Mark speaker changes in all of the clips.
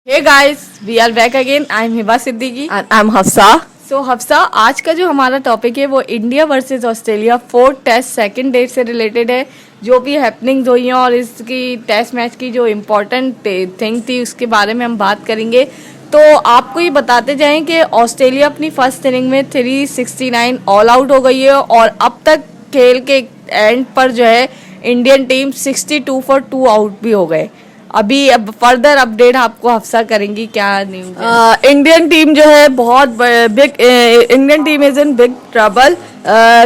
Speaker 1: Hey guys, we are back again. I'm Hiba Siddiqui
Speaker 2: And I'm Hafsa.
Speaker 1: सो हफ्सा आज का जो हमारा टॉपिक है वो India versus Australia fourth test second date से रिलेटेड है। जो भी हैपनिंग्स हुई हैं और इसकी टेस्ट मैच की जो इम्पोर्टेंट थिंग थी उसके बारे में हम बात करेंगे। तो आपको ये बताते जाएं कि ऑस्ट्रेलिया अपनी फर्स्ट इनिंग में 369 ऑल आउट हो गई है और अब तक खेल के एंड पर जो है इंडियन टीम 62 फॉर 2 आउट भी हो गए। अभी अब फर्दर अपडेट आपको हफ्सा करेंगी क्या न्यूज़।
Speaker 2: इंडियन टीम जो है बहुत big, Indian team is in big trouble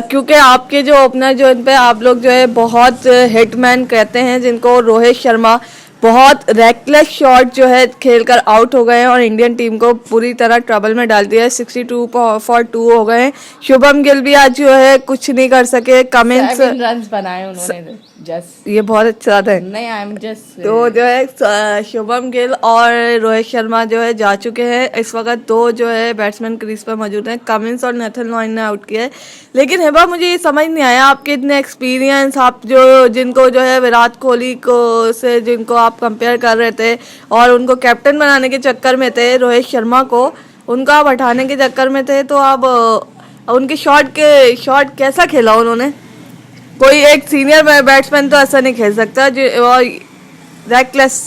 Speaker 2: क्योंकि आपके जो ओपनर जो इन पे आप लोग जो है बहुत हिटमैन कहते हैं जिनको रोहित शर्मा बहुत रेकलेस शॉट जो है खेलकर आउट हो गए हैं और इंडियन टीम को पूरी तरह ट्रबल में डाल दिया है। 62 फॉर 2 हो गए हैं। शुभम गिल भी आज जो है कुछ नहीं कर सके। कमिंस
Speaker 1: रन बनाए उन्होंने जस्ट,
Speaker 2: ये बहुत अच्छा था।
Speaker 1: नहीं आई एम जस्ट
Speaker 2: तो जो है शुभम गिल और रोहित शर्मा जो है जा चुके हैं। इस वक्त दो जो है बैट्समैन क्रीज पर मौजूद हैं, कमिंस और नेथन लॉयन ने आउट किया है। लेकिन हिबा मुझे ये समझ नहीं आया आपके इतने एक्सपीरियंस, आप जो जिनको जो है विराट कोहली को से जिनको आप कंपेयर कर रहे थे और उनको कैप्टन बनाने के चक्कर में थे, रोहित शर्मा को उनका आप हटाने के चक्कर में थे, तो आप उनके शॉट कैसा खेला उन्होंने? कोई एक सीनियर बैट्समैन तो ऐसा नहीं खेल सकता जो रेकलेस।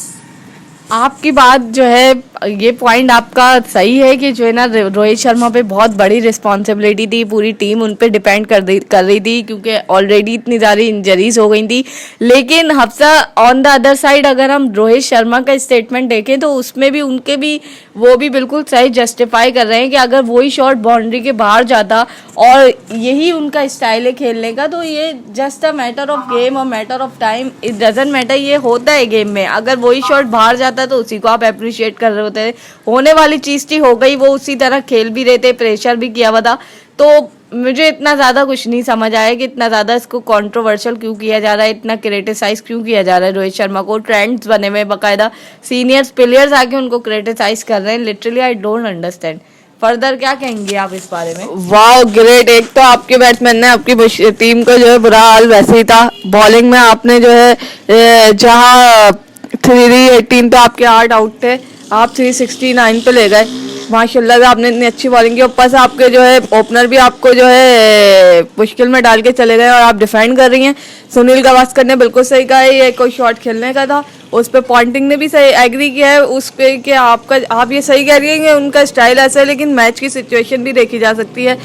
Speaker 1: आपकी बात जो है ये पॉइंट आपका सही है कि जो है ना रोहित शर्मा पे बहुत बड़ी रिस्पॉन्सिबिलिटी थी, पूरी टीम उन पे डिपेंड कर रही थी क्योंकि ऑलरेडी इतनी सारी इंजरीज हो गई थी। लेकिन Hafsa on the other side अगर हम रोहित शर्मा का स्टेटमेंट देखें तो उसमें भी उनके भी वो भी बिल्कुल सही जस्टिफाई कर रहे हैं कि अगर वही शॉट बाउंड्री के बाहर जाता और यही उनका स्टाइल है खेलने का तो ये just a matter of game और matter of time, it doesn't matter, ये होता है गेम में। अगर वही शॉट बाहर जाता तो उसी को आप अप्रिशिएट कर रहे होते हैं। होने वाली चीज थी, हो गई, वो उसी तरह खेल भी रहे थे, प्रेशर भी किया हुआ था। तो मुझे इतना ज़्यादा कुछ नहीं समझ आया कि इतना ज़्यादा इसको कंट्रोवर्शियल क्यों किया जा रहा है, इतना क्रिटिसाइज क्यों किया जा रहा है रोहित शर्मा को। ट्रेंड्स बने हुए बाकायदा सीनियर्स प्लेयर्स आके उनको क्रिटिसाइज कर रहे हैं। Literally I don't understand. Further क्या कहेंगे आप इस बारे में?
Speaker 2: Wow great. एक तो आपके बैट्समैन ने आपकी टीम को जो है बुरा हाल वैसे ही था। बॉलिंग में आपने जो है जहां 318 पे आपके 8 आउट थे, आप 369 पे ले गए। माशाल्लाह से आपने इतनी अच्छी बॉलिंग की। ऊपर से आपके जो है ओपनर भी आपको जो है मुश्किल में डाल के चले गए और आप डिफेंड कर रही हैं। सुनील गावस्कर ने बिल्कुल सही कहा है, ये कोई शॉट खेलने का था। उस पर पॉइंटिंग ने भी सही एग्री किया है उस पर कि आप ये सही कह रही हैं कि उनका स्टाइल ऐसा है, लेकिन मैच की सिचुएशन भी देखी जा सकती है।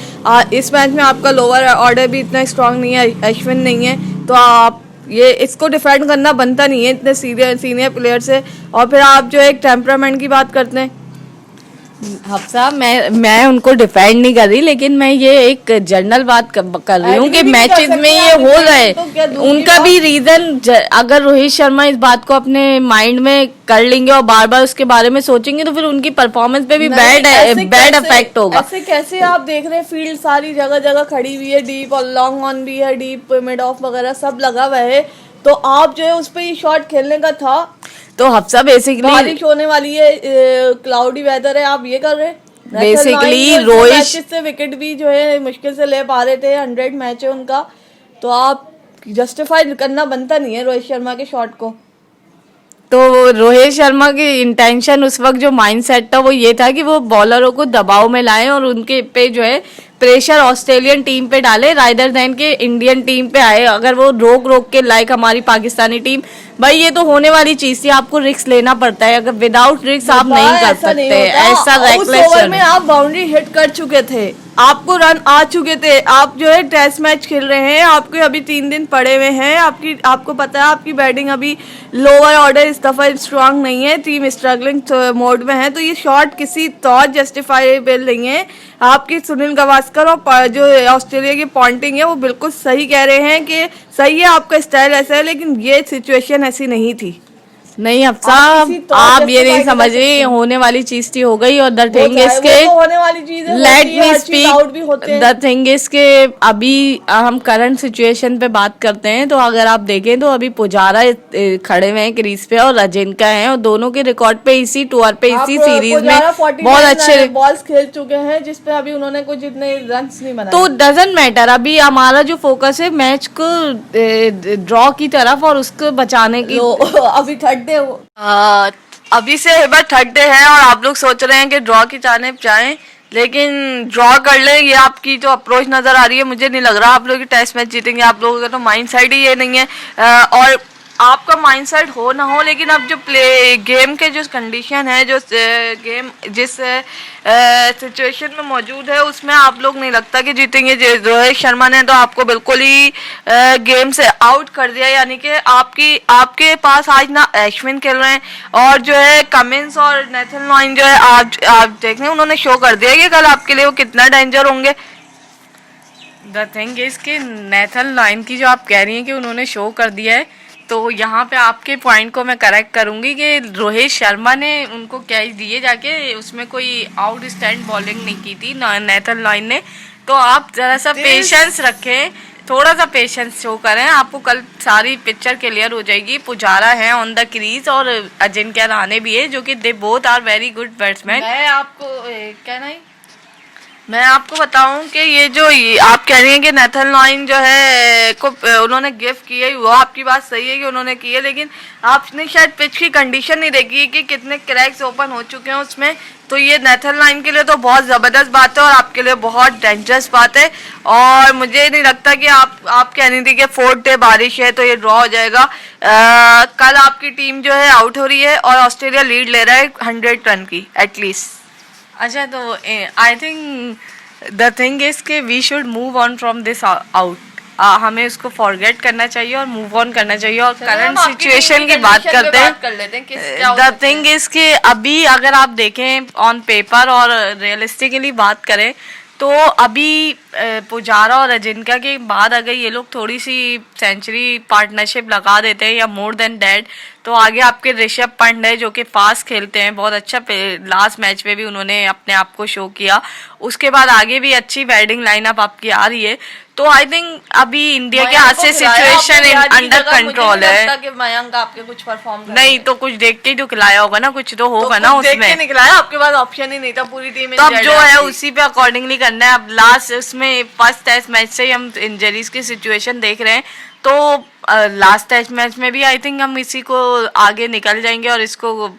Speaker 2: इस मैच में आपका लोअर ऑर्डर भी इतना स्ट्रांग नहीं है, अश्विन नहीं है, तो आप ये इसको डिफेंड करना बनता नहीं है इतने सीनियर प्लेयर से। और फिर आप जो एक टेम्परामेंट की बात करते हैं।
Speaker 1: हफ्सा मैं उनको डिफेंड नहीं कर रही, लेकिन मैं ये एक जनरल बात कर रही हूँ कि मैचेस में ये हो रहे तो उनका भी रीजन। अगर रोहित शर्मा इस बात को अपने माइंड में कर लेंगे और बार बार उसके बारे में सोचेंगे तो फिर उनकी परफॉर्मेंस पे भी बैड इफेक्ट होगा।
Speaker 2: ऐसे कैसे आप देख रहे हैं फील्ड सारी जगह जगह खड़ी हुई है, डीप और लॉन्ग ऑन भी है, डीप मिड ऑफ वगैरह सब लगा हुआ है, तो आप जो है उस पर शॉट खेलने का था।
Speaker 1: तो हफ्सा बेसिकली
Speaker 2: बारिश होने वाली है, क्लाउडी वेदर है, आप ये कर रहे हैं।
Speaker 1: बेसिकली रोहित
Speaker 2: से विकेट भी जो है मुश्किल से ले पा रहे थे, 100 मैच है उनका, तो आप जस्टिफाई करना बनता नहीं है रोहित शर्मा के शॉट को।
Speaker 1: तो रोहित शर्मा की इंटेंशन उस वक्त जो माइंडसेट था वो ये था कि वो बॉलरों को दबाव में लाएं और उनके पे जो है प्रेशर ऑस्ट्रेलियन टीम पे डाले रादर देन के इंडियन टीम पे आए। अगर वो रोक के लाइक हमारी पाकिस्तानी टीम, भाई ये तो होने वाली चीज थी, आपको रिस्क लेना पड़ता है। अगर विदाउट रिस्क आप नहीं कर सकते ऐसा रेकलेस।
Speaker 2: उस ओवर में आप बाउंड्री हिट कर चुके थे, आपको रन आ चुके थे, आप जो है टेस्ट मैच खेल रहे हैं, आपके अभी 3 दिन पड़े हुए हैं, आपको पता है आपकी बैटिंग अभी लोअर ऑर्डर इस दफा स्ट्रांग नहीं है, टीम स्ट्रगलिंग मोड में है, तो ये शॉट किसी तौर जस्टिफाइबल नहीं है। आपकी सुनील गावस्कर और जो ऑस्ट्रेलिया की पॉइंटिंग है वो बिल्कुल सही कह रहे हैं कि सही है, आपका स्टाइल ऐसा है, लेकिन ये सिचुएशन ऐसी नहीं थी।
Speaker 1: नहीं हफ्सा आप ये नहीं समझ रही, होने वाली चीज थी हो गई। और द थिंग इज के
Speaker 2: होने वाली चीज है,
Speaker 1: let me speak, the thing is के अभी हम करंट सिचुएशन पे बात करते हैं तो अगर आप देखें तो अभी पुजारा खड़े हुए हैं क्रीज पे और अजिंका हैं और दोनों के रिकॉर्ड पे इसी टूर पे इसी सीरीज में बहुत अच्छे
Speaker 2: बॉल्स खेल चुके हैं जिसपे अभी उन्होंने कुछ इतने रन्स नहीं बनाए।
Speaker 1: तो डजंट मैटर, अभी हमारा जो फोकस है मैच को ड्रॉ की तरफ और उसको बचाने की।
Speaker 2: अभी अभी से हिबा थर्ड डे है और आप लोग सोच रहे हैं कि ड्रॉ की जाने जाएं, लेकिन ड्रॉ कर ले, ये आपकी जो अप्रोच नजर आ रही है मुझे नहीं लग रहा आप लोग टेस्ट मैच जीतेंगे। आप लोगों का तो माइंड सेट ही ये नहीं है। और आपका माइंडसेट हो ना हो, लेकिन अब जो प्ले गेम के जो कंडीशन है, जो गेम जिस सिचुएशन में मौजूद है, उसमें आप लोग नहीं लगता कि जीतेंगे। रोहित शर्मा ने तो आपको बिल्कुल ही गेम से आउट कर दिया, यानी कि आपके पास आज ना अश्विन खेल रहे हैं और जो है कमिंस और नेथन लॉइन जो है आप देख रहे हैं, उन्होंने शो कर दिया कि कल आपके लिए वो कितना डेंजर होंगे।
Speaker 1: द थिंग इज कि नेथन लॉइन की जो आप कह रही हैं कि उन्होंने शो कर दिया है, तो यहाँ पे आपके पॉइंट को मैं करेक्ट करूंगी कि रोहित शर्मा ने उनको कैच दिए जाके, उसमें कोई आउट स्टैंड बॉलिंग नहीं की थी नेथन लॉइन ने। तो आप जरा सा पेशेंस रखें, थोड़ा सा पेशेंस शो करें, आपको कल सारी पिक्चर क्लियर हो जाएगी। पुजारा है ऑन द क्रीज और अजिंक्य रहाणे भी है, जो कि they both are very good batsman.
Speaker 2: मैं आपको कहना ही मैं आपको बताऊं कि ये जो आप कह रही हैं कि नेथन लॉइन जो है को उन्होंने गिफ्ट की है, वो आपकी बात सही है कि उन्होंने की है, लेकिन आपने शायद पिच की कंडीशन नहीं देखी कि कितने क्रैक्स ओपन हो चुके हैं उसमें। तो ये नेथन लॉइन के लिए तो बहुत ज़बरदस्त बात है और आपके लिए बहुत डेंजरस बात है। और मुझे नहीं लगता कि आप कह रही थी कि 4th डे बारिश है तो ये ड्रॉ हो जाएगा। कल आपकी टीम जो है आउट हो रही है और ऑस्ट्रेलिया लीड ले रहा है 100 रन की एटलीस्ट।
Speaker 1: अच्छा, तो I think the thing is के we should move on from this out. हमें उसको फॉरगेट करना चाहिए और मूव ऑन करना चाहिए और करंट सिचुएशन की बात करते हैं। द थिंग इज के अभी अगर आप देखें ऑन पेपर और रियलिस्टिकली बात करें, तो अभी पुजारा और अजिंक्य के बाद अगर ये लोग थोड़ी सी सेंचुरी पार्टनरशिप लगा देते हैं या मोर देन दैट, तो आगे आपके ऋषभ पंत है जो कि फास्ट खेलते हैं, बहुत अच्छा लास्ट मैच में भी उन्होंने अपने आप को शो किया। उसके बाद आगे भी अच्छी बैटिंग लाइनअप आपकी आ रही है। तो आई थिंक अभी इंडिया के हाथ से सिचुएशन अंडर कंट्रोल है।
Speaker 2: मयंक आपके कुछ परफॉर्म
Speaker 1: नहीं तो कुछ देख के जो खिलाया होगा ना, कुछ तो होगा ना उसमें।
Speaker 2: निकलाया, आपके पास ऑप्शन ही नहीं था, पूरी टीम
Speaker 1: तो अब जो है उसी पे अकॉर्डिंगली करना है। अब लास्ट उसमें फर्स्ट टेस्ट मैच से ही हम इंजरीज की सिचुएशन देख रहे हैं, तो लास्ट टेस्ट मैच में भी आई थिंक हम इसी को आगे निकल जाएंगे और इसको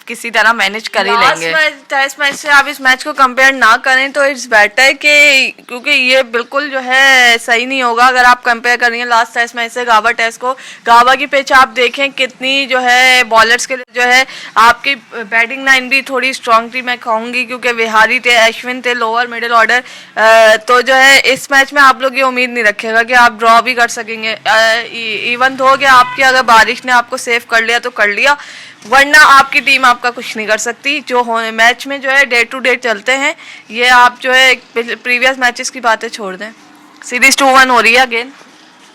Speaker 1: किसी तरह मैनेज कर ही लेंगे।
Speaker 2: टेस्ट मैच से आप इस मैच को कंपेयर ना करें तो इट्स बेटर कि, क्योंकि ये बिल्कुल जो है सही नहीं होगा अगर आप कंपेयर कर रही हैं लास्ट टेस्ट मैच से गाबा टेस्ट को। गाबा की पिच आप देखें कितनी जो है बॉलर्स के लिए जो है आपकी बैटिंग लाइन भी थोड़ी स्ट्रांग थी मैं कहूँगी, क्योंकि विहारी थे, अश्विन थे, लोअर मिडिल ऑर्डर। तो जो है इस मैच में आप लोग ये उम्मीद नहीं रखेगा कि आप ड्रॉ भी कर सकेंगे, इवन दो कि आपकी अगर बारिश ने आपको सेव कर लिया तो कर लिया, वरना आपकी टीम आपका कुछ नहीं कर सकती। जो मैच में जो है डे टू डे चलते हैं, ये आप जो है प्रीवियस मैचेस की बातें छोड़ दें। सीरीज 2-1 हो रही है अगेन।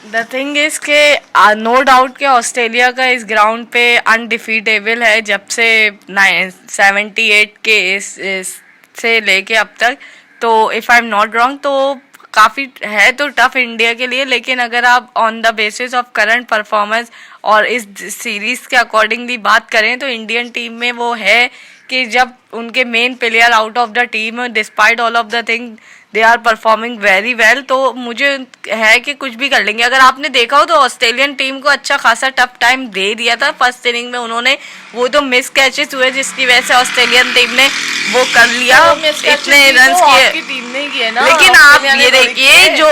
Speaker 1: द थिंग इज के नो डाउट के ऑस्ट्रेलिया का इस ग्राउंड पे अनडिफीटेबल है जब से 78 के से लेके अब तक। तो if I am not wrong तो काफ़ी है तो टफ इंडिया के लिए, लेकिन अगर आप on the basis of current performance और इस सीरीज के अकॉर्डिंगली बात करें तो इंडियन टीम में वो है कि जब उनके main player out of the team despite all of the thing they are performing very well, तो मुझे है कि कुछ भी कर लेंगे। अगर आपने देखा हो तो ऑस्ट्रेलियन टीम को अच्छा खासा टफ टाइम दे दिया था फर्स्ट इनिंग में, उन्होंने वो तो मिस कैचेस हुए जिसकी वजह से ऑस्ट्रेलियन टीम ने वो कर लिया, इतने रन किए
Speaker 2: टीम ने किए ना।
Speaker 1: लेकिन आप ये देखिए जो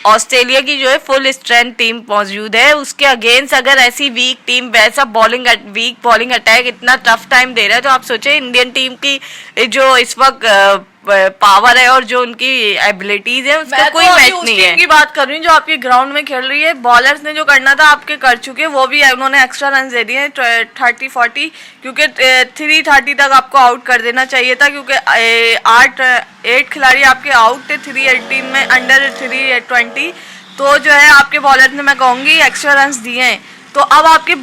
Speaker 1: ऑस्ट्रेलिया की जो है फुल स्ट्रेंथ टीम मौजूद है, उसके अगेंस्ट अगर ऐसी वीक टीम वैसा वीक बॉलिंग अटैक इतना टफ टाइम दे रहा है, तो आप सोचे इंडियन टीम की जो इस वक्त पावर है और जो उनकी एबिलिटीज है उसका कोई मैच नहीं है।
Speaker 2: की बात कर रही हूँ जो आपके ग्राउंड में खेल रही है। बॉलर्स ने जो करना था आपके कर चुके, वो भी उन्होंने एक्स्ट्रा रन दे दिए 30-40, क्योंकि 330 तक आपको आउट कर देना चाहिए था, क्योंकि 8 खिलाड़ी आपके आउट थे 318 में, अंडर 320। तो जो है आपके बॉलर ने मैं कहूँगी एक्स्ट्रा रन दिए हैं। तो अब आपके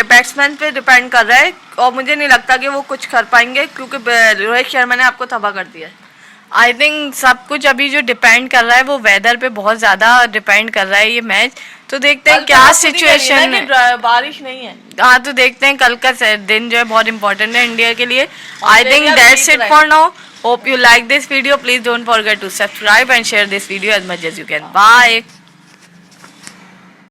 Speaker 2: बैट्समैन पे डिपेंड कर रहा है और मुझे नहीं लगता कि वो कुछ कर पाएंगे, क्योंकि रोहित शर्मा ने आपको तबाह कर दिया है।
Speaker 1: आई थिंक सब कुछ अभी जो डिपेंड कर रहा है वो वेदर पे बहुत ज़्यादा डिपेंड कर रहा है ये मैच। तो देखते हैं क्या सिचुएशन है।
Speaker 2: बारिश नहीं है,
Speaker 1: हाँ तो देखते हैं, कल का दिन जो है बहुत इंपॉर्टेंट है इंडिया के लिए। I think that's it for now. Hope you like this video. Please don't forget to subscribe and share this video as much as you can. Bye.